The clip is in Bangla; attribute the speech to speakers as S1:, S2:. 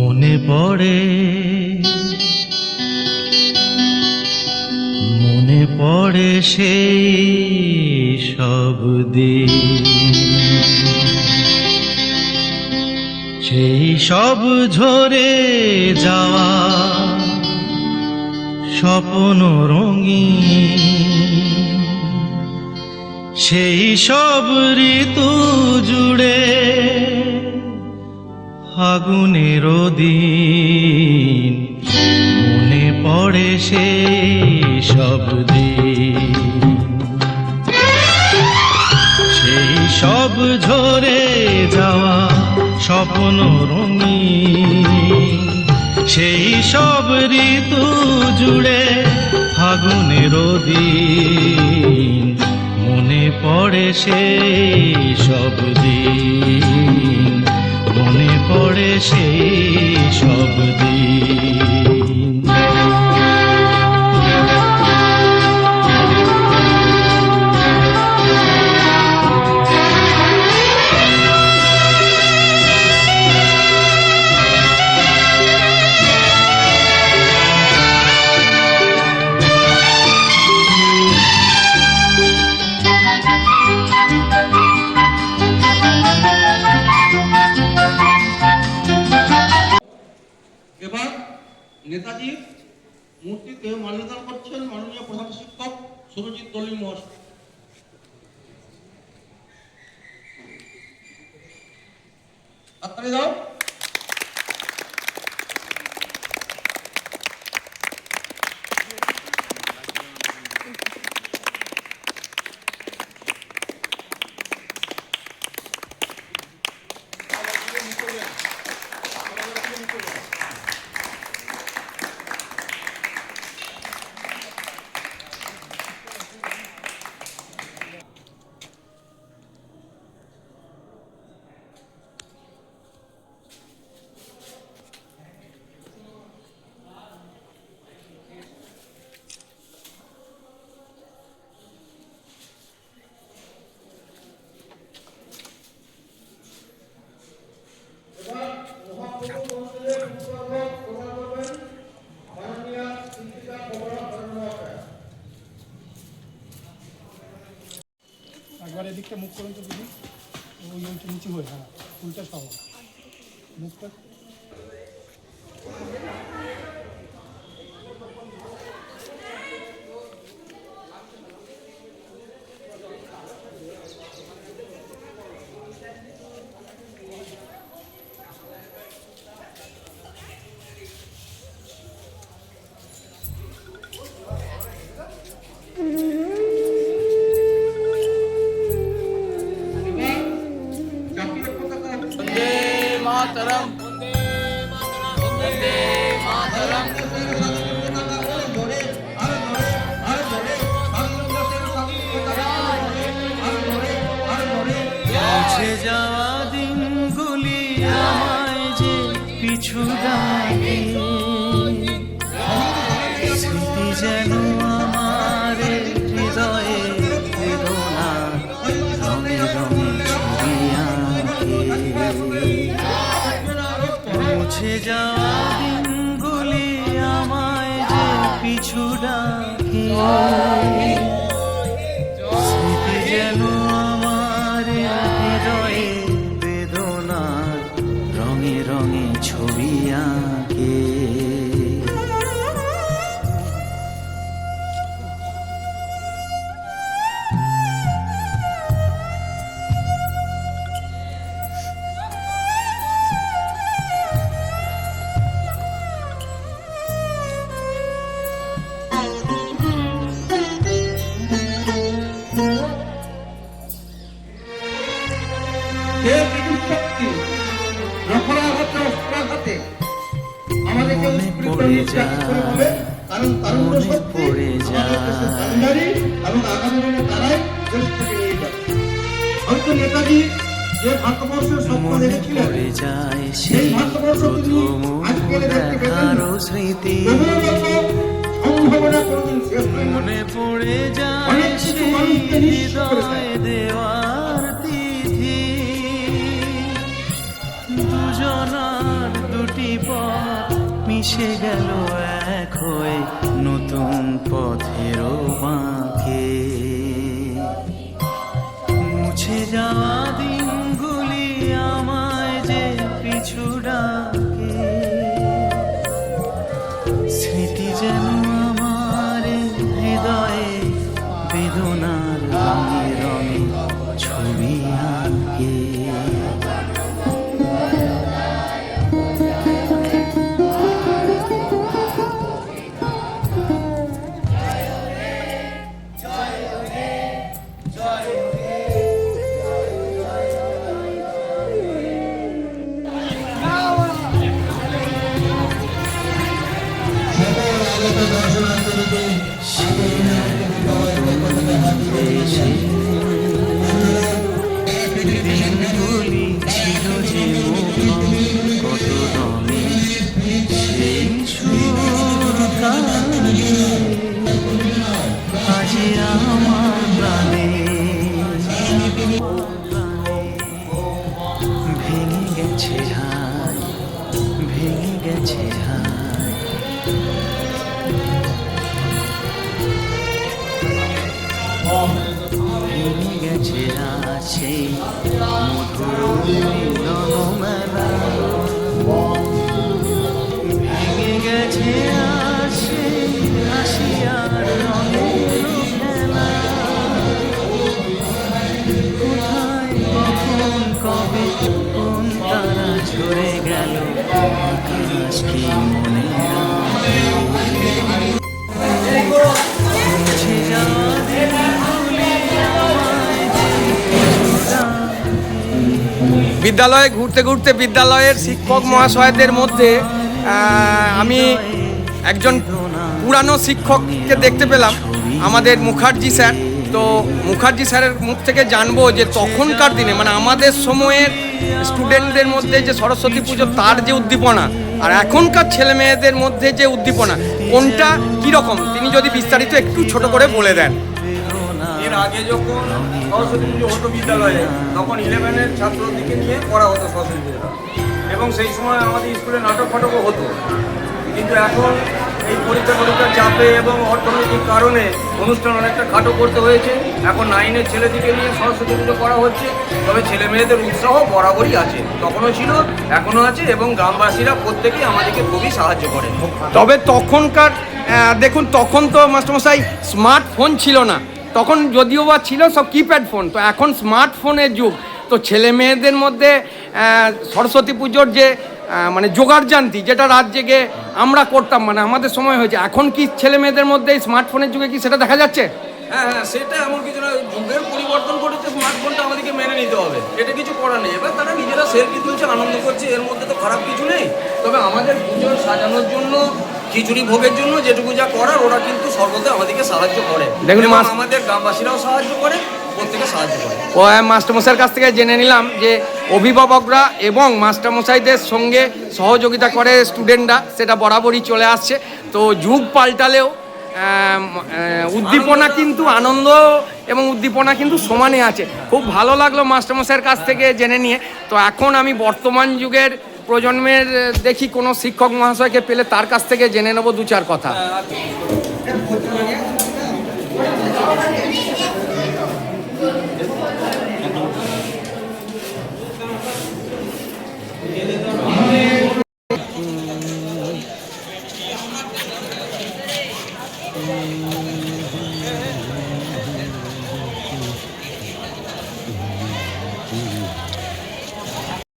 S1: মনে পড়ে মনে পড়ে সেই সব দিন, সেই সব ঝরে যাওয়া স্বপ্ন রঙিন, সেই সব ঋতু জুড়ে ফাগুনের দিন। মনে পড়ে সেই সব দিন, সেই সব ঝরে যাওয়া স্বপ্ন রঙিন, সেই সব ঋতু জুড়ে ফাগুনের দিন। মনে পড়ে সেই সব দিন, মনে পড়ে সেই সব দিন।
S2: এবার নেতাজির মূর্তিতে মাল্যদান করছেন মাননীয় প্রধান শিক্ষক সুরজিৎ দলিল মহাশয়। হাততালি দাও।
S3: একবার এদিকটা মুখ করুন তো দিদি, ওই নিচু হয়ে, হ্যাঁ ফুলটা সহ মুখটা।
S2: মাতরম বন্দে মাতরম বন্দে মাতরম।
S1: মুছে যাওয়া দিনগুলি আমায় যে পিছু ডাকে, স্মৃতি যেন আমার হৃদয়ে বেদনা রঙে রঙে ছবি আঁকে। মুছে যাওয়া দিনগুলি আমায় যে পিছু ডাকে, স্মৃতি যেন আমার হৃদয়ে বেদনা রঙে রঙে ছবি আঁকে। মনে পড়ে যায়, মনে পড়ে যায়,
S2: নেতাজি যে ভারতবর্ষের স্বপ্ন দেখেছিলেন
S1: পড়ে যায় সেই প্রথম দেখার স্মৃতি। মনে পড়ে যায় সেই হৃদয় দেওয়ার তিথি, দুজনার দুটি পথ মিশে গেল এক হয়ে নতুন পথের বাঁকে। মুছে যাওয়া দিনগুলি আমায় যে পিছু ডাকে, স্মৃতি যেন আমার হৃদয়ে বেদনার রঙে রঙে ছবি আঁকে। দিনগুলি ছিল যে মুখর কত রঙে, সেই সুর কানে আজি আমার প্রাণে ভেঙে গেছে হায়, ভেঙে গেছে হায়। ভেঙে গেছে আজ সেই মধুর মিলন মেলা, ভেঙে গেছে আজ সেই হাসি আর রঙের খেলা। কোথায় কখন কবে কোন তারা ঝরে গেল, আকাশ কি মনে রাখে? মুছে যাওয়া দিনগুলি আমায় যে পিছু ডাকে।
S4: বিদ্যালয়ে ঘুরতে ঘুরতে বিদ্যালয়ের শিক্ষক মহাশয়দের মধ্যে আমি একজন পুরানো শিক্ষককে দেখতে পেলাম, আমাদের মুখার্জি স্যার। তো মুখার্জি স্যারের মুখ থেকে জানবো যে তখনকার দিনে মানে আমাদের সময়ের স্টুডেন্টদের মধ্যে যে সরস্বতী পুজো তার যে উদ্দীপনা আর এখনকার ছেলে মেয়েদের মধ্যে যে উদ্দীপনা কোনটা কীরকম তিনি যদি বিস্তারিত একটু ছোট করে বলে দেন।
S5: এর আগে যখন সরস্বতী পুজো হতো বিদ্যালয়ে, তখন 11-এর ছাত্রদেরকে নিয়ে করা হতো সরস্বতী পুজোটা, এবং সেই সময় আমাদের স্কুলে নাটক ফাটকও হতো। কিন্তু এখন এই পরীক্ষার চাপে এবং অর্থনৈতিক কারণে অনুষ্ঠান অনেকটা খাটো করতে হয়েছে। এখন 9-এর ছেলেদিকে নিয়ে সরস্বতী পুজো করা হচ্ছে, তবে ছেলে মেয়েদের উৎসাহ বরাবরই আছে, তখনও ছিল এখনও আছে, এবং গ্রামবাসীরা প্রত্যেকেই আমাদেরকে খুবই সাহায্য করে।
S4: তবে তখনকার দেখুন, তখন তো মাস্টারমশাই স্মার্টফোন ছিল না, তখন যদিও বা ছিল সব কিপ্যাড ফোন, তো এখন স্মার্টফোনের যুগ। তো ছেলে মেয়েদের মধ্যে সরস্বতী পুজোর যে মানে জোগাড়জান্তি যেটা রাত জেগে আমরা করতাম, মানে আমাদের সময় হয়েছে, এখন কি ছেলে মেয়েদের মধ্যে এই স্মার্টফোনের যুগে কি সেটা দেখা যাচ্ছে?
S5: হ্যাঁ, সেটা এমন কিছু না, যুগের পরিবর্তন করেছে, স্মার্টফোনটা আমাদেরকে মেনে নিতে হবে, এটা কিছু করার নেই। এবার তারা নিজেরা সেলফি তুলছে, আনন্দ করছে, এর মধ্যে তো খারাপ কিছু নেই। তবে আমাদের পুজোর সাজানোর জন্য, খিচুড়ি ভোগের জন্য যেটুকু যা করার ওরা কিন্তু সর্বদা আমাদেরকে সাহায্য করে,
S4: দেখুন
S5: এবং আমাদের গ্রামবাসীরাও সাহায্য করে, প্রত্যেকে সাহায্য করে।
S4: ও মাস্টারমশাইয়ের কাছ থেকে জেনে নিলাম যে অভিভাবকরা এবং মাস্টারমশাইদের সঙ্গে সহযোগিতা করে স্টুডেন্টরা, সেটা বরাবরই চলে আসছে। তো যুগ পাল্টালেও উদ্দীপনা কিন্তু আনন্দ এবং উদ্দীপনা কিন্তু সমানে আছে। খুব ভালো লাগলো মাস্টারমশাইয়ের কাছ থেকে জেনে নিয়ে। তো এখন আমি বর্তমান যুগের প্রজন্মের দেখি কোনো শিক্ষক মহাশয়কে পেলে তার কাছ থেকে জেনে নেবো দু চার কথা।